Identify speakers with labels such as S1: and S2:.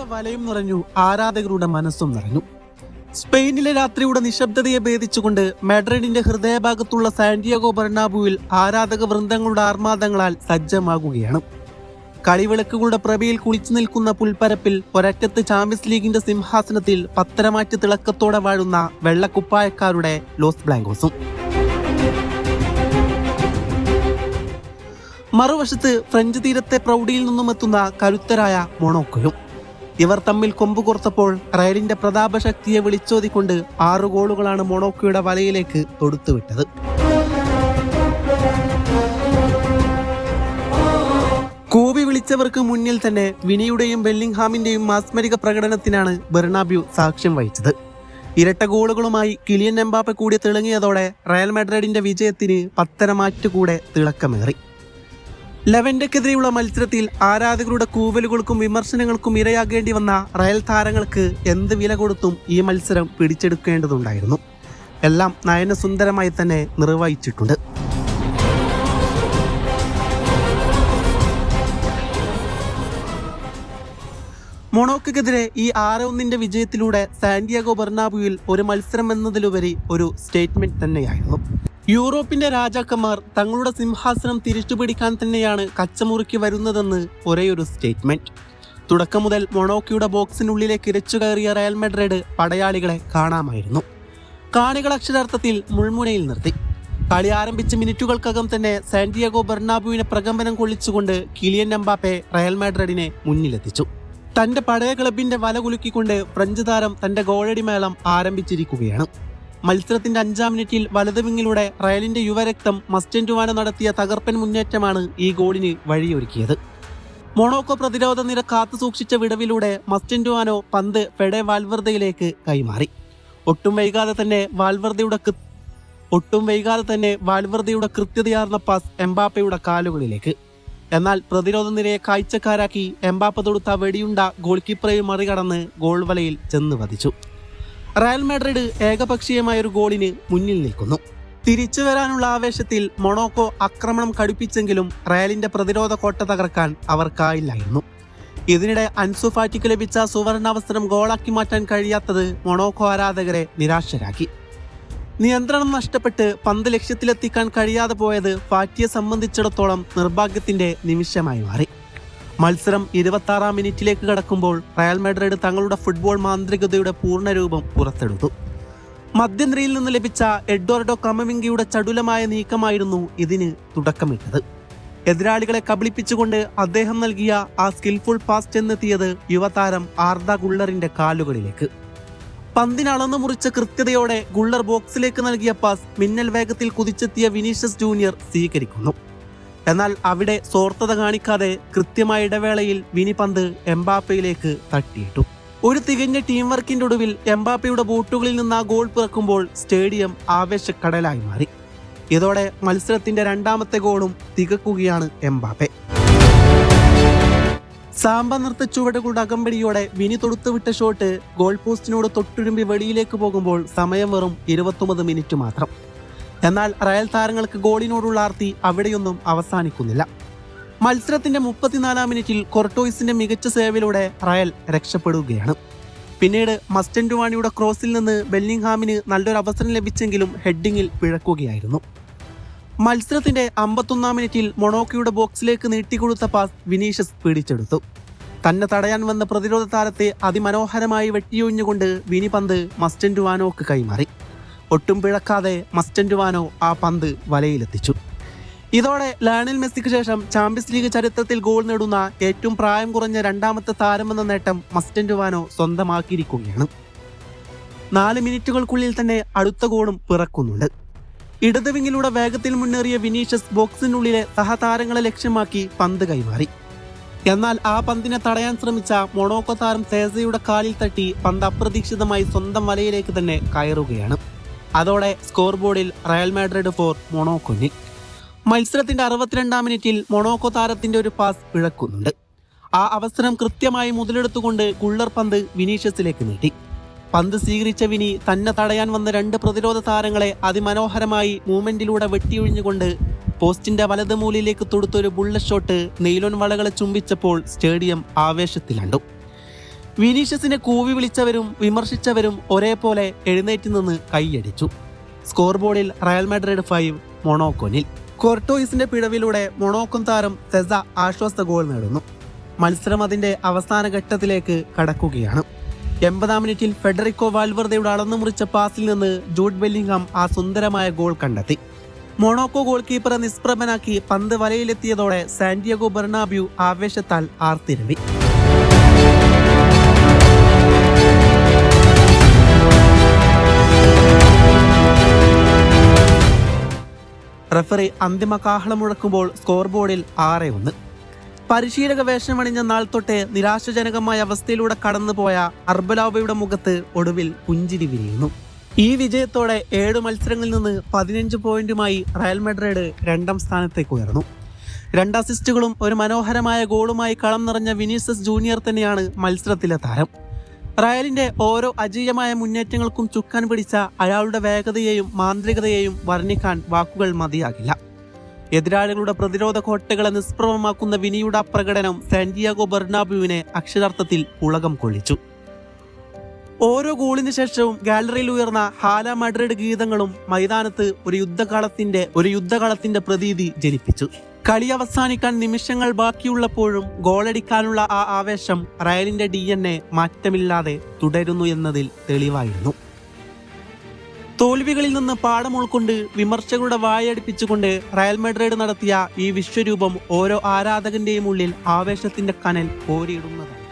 S1: മെസ്സിയുടെ വലയും നിറഞ്ഞു, ആരാധകരുടെ മനസ്സും നിറഞ്ഞു. സ്പെയിനിലെ രാത്രിയുടെ നിശബ്ദതയെ ഭേദിച്ചുകൊണ്ട് മാഡ്രിഡിന്റെ ഹൃദയഭാഗത്തുള്ള സാന്റിയാഗോ ബെർണാബുവിൽ ആരാധക വൃന്ദങ്ങളുടെ ആർമാദങ്ങളാൽ സജ്ജമാകുകയാണ്. കളിവിളക്കുകളുടെ പ്രഭയിൽ കുളിച്ചു നിൽക്കുന്ന പുൽപ്പരപ്പിൽ ഒരറ്റത്ത് ചാമ്പ്യൻസ് ലീഗിന്റെ സിംഹാസനത്തിൽ പത്തരമാറ്റ് തിളക്കത്തോടെ വാഴുന്ന വെള്ളക്കുപ്പായക്കാരുടെ ലോസ് ബ്ലാങ്കോസും, മറുവശത്ത് ഫ്രഞ്ച് തീരത്തെ പ്രൗഢിയിൽ നിന്നും എത്തുന്ന കരുത്തരായ മൊണോക്കോയും. ഇവർ തമ്മിൽ കൊമ്പുകോർത്തപ്പോൾ റയലിന്റെ പ്രതാപശക്തിയെ വിളിച്ചോതിക്കൊണ്ട് 6 ഗോളുകളാണ് മൊണോക്കോയുടെ വലയിലേക്ക് തൊടുത്തുവിട്ടത്. കൂവി വിളിച്ചവർക്ക് മുന്നിൽ തന്നെ വിനിയുടെയും ബെല്ലിംഗ്ഹാമിന്റെയും മാസ്മരിക പ്രകടനത്തിനാണ് ബെർണാബ്യു സാക്ഷ്യം വഹിച്ചത്. ഇരട്ട ഗോളുകളുമായി കിലിയൻ എംബാപ്പെ കൂടി തിളങ്ങിയതോടെ റയൽ മാഡ്രിഡിന്റെ വിജയത്തിന് പത്തരമാറ്റ് കൂടെ തിളക്കമേറി. ലെവന്റെക്കെതിരെയുള്ള മത്സരത്തിൽ ആരാധകരുടെ കൂവലുകൾക്കും വിമർശനങ്ങൾക്കും ഇരയാകേണ്ടി വന്ന റയൽ താരങ്ങൾക്ക് എന്ത് വില കൊടുത്തും ഈ മത്സരം പിടിച്ചെടുക്കേണ്ടതുണ്ടായിരുന്നു. എല്ലാം നയനസുന്ദരമായി തന്നെ നിർവഹിച്ചിട്ടുണ്ട്. മൊണോക്കോക്കെതിരെ ഈ 6-1 വിജയത്തിലൂടെ സാന്റിയാഗോ ബെർണാബുവിൽ ഒരു മത്സരം എന്നതിലുപരി ഒരു സ്റ്റേറ്റ്മെന്റ് തന്നെയായിരുന്നു. യൂറോപ്പിന്റെ രാജാക്കന്മാർ തങ്ങളുടെ സിംഹാസനം തിരിച്ചുപിടിക്കാൻ തന്നെയാണ് കച്ചമുറുക്കി വരുന്നതെന്ന് ഒരേയൊരു സ്റ്റേറ്റ്മെന്റ്. തുടക്കം മുതൽ മൊണോക്കോയുടെ ബോക്സിനുള്ളിലേക്ക് ഇരച്ചു കയറിയ റയൽ മാഡ്രിഡ് പടയാളികളെ കാണാമായിരുന്നു. കാണികൾ അക്ഷരാർത്ഥത്തിൽ മുൾമുനയിൽ നിർത്തി. കളി ആരംഭിച്ച മിനിറ്റുകൾക്കകം തന്നെ സാന്റിയാഗോ ബെർണാബുവിനെ പ്രകമ്പനം കൊള്ളിച്ചുകൊണ്ട് കിലിയൻ എംബാപ്പെ റയൽ മാഡ്രിഡിനെ മുന്നിലെത്തിച്ചു. തന്റെ പഴയ ക്ലബിന്റെ വല കുലുക്കിക്കൊണ്ട് ഫ്രഞ്ച് താരം തന്റെ ഗോളടി മേളം ആരംഭിച്ചിരിക്കുകയാണ്. മത്സരത്തിന്റെ 5-ാം മിനിറ്റിൽ വലത് വിങ്ങിലൂടെ റയലിന്റെ യുവരക്തം മസ്റ്റൻഡുവാനോ നടത്തിയ തകർപ്പൻ മുന്നേറ്റമാണ് ഈ ഗോളിന് വഴിയൊരുക്കിയത്. മൊണോക്കോ പ്രതിരോധ നിര കാത്തു സൂക്ഷിച്ച വിടവിലൂടെ മസ്റ്റൻഡുവാനോ പന്ത് ഫെഡെ വാൽവർദയിലേക്ക് കൈമാറി. ഒട്ടും വൈകാതെ തന്നെ വാൽവർദയുടെ കൃത്യതയാർന്ന പാസ് എംബാപ്പയുടെ കാലുകളിലേക്ക്. എന്നാൽ പ്രതിരോധ നിരയെ കാഴ്ചക്കാരാക്കി എംബാപ്പ തൊടുത്ത വെടിയുണ്ട ഗോൾ കീപ്പറെയും മറികടന്ന് ഗോൾ വലയിൽ ചെന്ന് പതിച്ചു. റയൽ മാഡ്രിഡ് ഏകപക്ഷീയമായൊരു ഗോളിന് മുന്നിൽ നിൽക്കുന്നു. തിരിച്ചു വരാനുള്ള ആവേശത്തിൽ മൊണോക്കോ ആക്രമണം കടുപ്പിച്ചെങ്കിലും റയലിന്റെ പ്രതിരോധ കോട്ട തകർക്കാൻ അവർക്കായില്ലായിരുന്നു. ഇതിനിടെ അൻസു ഫാറ്റിക്ക് ലഭിച്ച സുവർണാവസരം ഗോളാക്കി മാറ്റാൻ കഴിയാത്തത് മൊണോക്കോ ആരാധകരെ നിരാശരാക്കി. നിയന്ത്രണം നഷ്ടപ്പെട്ട് പന്ത് ലക്ഷ്യത്തിലെത്തിക്കാൻ കഴിയാതെ പോയത് ഫാറ്റിയെ സംബന്ധിച്ചിടത്തോളം നിർഭാഗ്യത്തിന്റെ നിമിഷമായി മാറി. മത്സരം 26-ാം മിനിറ്റിലേക്ക് കടക്കുമ്പോൾ റയൽ മാഡ്രിഡ് തങ്ങളുടെ ഫുട്ബോൾ മാന്ത്രികതയുടെ പൂർണ്ണരൂപം പുറത്തെടുത്തു. മധ്യനിരയിൽ നിന്ന് ലഭിച്ച എഡ്വാർഡോ കമവിംഗയുടെ ചടുലമായ നീക്കമായിരുന്നു ഇതിന് തുടക്കമിട്ടത്. എതിരാളികളെ കബളിപ്പിച്ചുകൊണ്ട് അദ്ദേഹം നൽകിയ ആ സ്കിൽഫുൾ പാസ് ചെന്നെത്തിയത് യുവതാരം ആർദ ഗുള്ളറിന്റെ കാലുകളിലേക്ക്. പന്തിനളന്നു മുറിച്ച കൃത്യതയോടെ ഗുള്ളർ ബോക്സിലേക്ക് നൽകിയ പാസ് മിന്നൽ വേഗത്തിൽ കുതിച്ചെത്തിയ വിനീഷ്യസ് ജൂനിയർ സ്വീകരിക്കുന്നു. എന്നാൽ അവിടെ സ്വാർത്ഥത കാണിക്കാതെ കൃത്യമായ ഇടവേളയിൽ വിനി പന്ത് എംബാപ്പയിലേക്ക് തട്ടിയിട്ടു. ഒരു തികഞ്ഞ ടീം വർക്കിന്റെ ഒടുവിൽ എംബാപ്പയുടെ ബൂട്ടുകളിൽ നിന്ന് ആ ഗോൾ പിറക്കുമ്പോൾ സ്റ്റേഡിയം ആവേശക്കടലായി മാറി. ഇതോടെ മത്സരത്തിന്റെ 2ാമത്തെ ഗോളും തികക്കുകയാണ് എംബാപ്പെ. സാമ്പ നൃത്ത ചുവടുകളുടെ അകമ്പടിയോടെ വിനി തൊടുത്തുവിട്ട ഷോട്ട് ഗോൾ പോസ്റ്റിനോട് തൊട്ടുരുമ്പി വെളിയിലേക്ക് പോകുമ്പോൾ സമയം വെറും 29 മിനിറ്റ് മാത്രം. എന്നാൽ റയൽ താരങ്ങൾക്ക് ഗോളിനോടുള്ള ആർത്തി അവിടെയൊന്നും അവസാനിക്കുന്നില്ല. മത്സരത്തിന്റെ 34-ാം മിനിറ്റിൽ കൊർട്ടോയിസിന്റെ മികച്ച സേവയിലൂടെ റയൽ രക്ഷപ്പെടുകയാണ്. പിന്നീട് മസ്റ്റൻഡുവാനിയുടെ ക്രോസിൽ നിന്ന് ബെല്ലിംഗ്ഹാമിന് നല്ലൊരു അവസരം ലഭിച്ചെങ്കിലും ഹെഡിങ്ങിൽ പിഴക്കുകയായിരുന്നു. മത്സരത്തിന്റെ 51-ാം മിനിറ്റിൽ മൊണോക്കോയുടെ ബോക്സിലേക്ക് നീട്ടിക്കൊടുത്ത പാസ് വിനീഷ്യസ് പിടിച്ചെടുത്തു. തന്നെ തടയാൻ വന്ന പ്രതിരോധ താരത്തെ അതിമനോഹരമായി വെട്ടിയൊഴിഞ്ഞുകൊണ്ട് വിനി പന്ത് മസ്റ്റൻഡുവാനോക്ക് കൈമാറി. ഒട്ടും പിഴക്കാതെ മസ്റ്റൻഡുവാനോ ആ പന്ത് വലയിലെത്തിച്ചു. ഇതോടെ ലയണൽ മെസ്സിക്ക് ശേഷം ചാമ്പ്യൻസ് ലീഗ് ചരിത്രത്തിൽ ഗോൾ നേടുന്ന ഏറ്റവും പ്രായം കുറഞ്ഞ 2ാമത്തെ താരമെന്ന നേട്ടം മസ്റ്റൻഡുവാനോ സ്വന്തമാക്കിയിരിക്കുകയാണ്. 4 മിനിറ്റുകൾക്കുള്ളിൽ തന്നെ അടുത്ത ഗോളും പിറക്കുന്നുണ്ട്. ഇടത് വിങ്ങിലൂടെ വേഗത്തിൽ മുന്നേറിയ വിനീഷ്യസ് ബോക്സിനുള്ളിലെ സഹതാരങ്ങളെ ലക്ഷ്യമാക്കി പന്ത് കൈമാറി. എന്നാൽ ആ പന്തിനെ തടയാൻ ശ്രമിച്ച മൊണോക്കോ താരം തേസയുടെ കാലിൽ തട്ടി പന്ത് അപ്രതീക്ഷിതമായി സ്വന്തം വലയിലേക്ക് തന്നെ കയറുകയാണ്. അതോടെ സ്കോർ ബോർഡിൽ റയൽ മാഡ്രിഡ് 4 മൊണോക്കോ 0. മത്സരത്തിന്റെ 62-ാം മിനിറ്റിൽ മൊണോക്കോ താരത്തിന്റെ ഒരു പാസ് പിഴക്കുന്നുണ്ട്. ആ അവസരം കൃത്യമായി മുതലെടുത്തുകൊണ്ട് ഗുള്ളർ പന്ത് വിനീഷ്യസിലേക്ക് നീട്ടി. പന്ത് സ്വീകരിച്ച വിനി തന്നെ തടയാൻ വന്ന 2 പ്രതിരോധ താരങ്ങളെ അതിമനോഹരമായി മൂവ്മെന്റിലൂടെ വെട്ടിയൊഴിഞ്ഞുകൊണ്ട് പോസ്റ്റിന്റെ വലത് മൂലയിലേക്ക് തൊടുത്തൊരു ബുള്ളറ്റ് ഷോട്ട് നെയ്ലോൺ വളകളെ ചുംബിച്ചപ്പോൾ സ്റ്റേഡിയം ആവേശത്തിലാണ്ടു. വിനീഷ്യസിനെ കൂവി വിളിച്ചവരും വിമർശിച്ചവരും ഒരേപോലെ എഴുന്നേറ്റ് നിന്ന് കൈയടിച്ചു. സ്കോർ ബോർഡിൽ റയൽ മാഡ്രിഡ് 5, മൊണോക്കോ 0. കോർട്ടോയിസിന്റെ പിഴവിലൂടെ മൊണോക്കോ താരം സെസ ആശ്വാസ ഗോൾ നേടുന്നു. മത്സരം അതിന്റെ അവസാന ഘട്ടത്തിലേക്ക് കടക്കുകയാണ്. 80-ാം മിനിറ്റിൽ ഫെഡറിക്കോ വാൽവർദയുടെ അളന്നു മുറിച്ച പാസിൽ നിന്ന് ജൂഡ് ബെല്ലിംഗ്ഹാം ആ സുന്ദരമായ ഗോൾ കണ്ടെത്തി. മൊണോക്കോ ഗോൾ കീപ്പറെ നിഷ്പ്രഭനാക്കി പന്ത് വലയിലെത്തിയതോടെ സാന്റിയാഗോ ബെർണാബ്യു ആവേശത്താൽ ആർത്തിരമ്പി. റഫറി അന്തിമ കാഹളം മുഴക്കുമ്പോൾ സ്കോർ ബോർഡിൽ 6-1. പരിശീലക വേഷമണിഞ്ഞ നാൾ തൊട്ടേ നിരാശാജനകമായ അവസ്ഥയിലൂടെ കടന്നുപോയ അർബലാവയുടെ മുഖത്ത് ഒടുവിൽ പുഞ്ചിരി വിരിയുന്നു. ഈ വിജയത്തോടെ 7 മത്സരങ്ങളിൽ നിന്ന് 15 പോയിന്റുമായി റയൽ മാഡ്രിഡ് 2ാം സ്ഥാനത്തേക്ക് ഉയർന്നു. 2 അസിസ്റ്റുകളും ഒരു മനോഹരമായ ഗോളുമായി കളം നിറഞ്ഞ വിനീഷ്യസ് ജൂനിയർ തന്നെയാണ് മത്സരത്തിലെ താരം. റയലിന്റെ ഓരോ അജയ്യമായ മുന്നേറ്റങ്ങൾക്കും ചുക്കാൻ പിടിച്ച അയാളുടെ വേഗതയെയും മാന്ത്രികതയെയും വർണ്ണിക്കാൻ വാക്കുകൾ മതിയാകില്ല. എതിരാളികളുടെ പ്രതിരോധ കോട്ടകളെ നിഷ്പ്രഭമാക്കുന്ന വിനിയുടെ പ്രകടനം സാന്റിയാഗോ ബെർണാബ്യുവിനെ അക്ഷരാർത്ഥത്തിൽ ഉലകം കൊള്ളിച്ചു. ഓരോ ഗോളിന് ശേഷവും ഗാലറിയിൽ ഉയർന്ന ഹാല മാഡ്രിഡ് ഗീതങ്ങളും മൈതാനത്ത് ഒരു യുദ്ധകളത്തിന്റെ പ്രതീതി ജനിപ്പിച്ചു. കളി അവസാനിക്കാൻ നിമിഷങ്ങൾ ബാക്കിയുള്ളപ്പോഴും ഗോളടിക്കാനുള്ള ആ ആവേശം റയലിന്റെ DNA മാറ്റമില്ലാതെ തുടരുന്നു എന്നതിൽ തെളിവായിരുന്നു. തോൽവികളിൽ നിന്ന് പാഠം ഉൾക്കൊണ്ട് വിമർശകരുടെ വായടിപ്പിച്ചുകൊണ്ട് റയൽ മാഡ്രിഡ് നടത്തിയ ഈ വിശ്വരൂപം ഓരോ ആരാധകന്റെയും ഉള്ളിൽ ആവേശത്തിന്റെ കനൽ കോരിയിടുന്നതാണ്.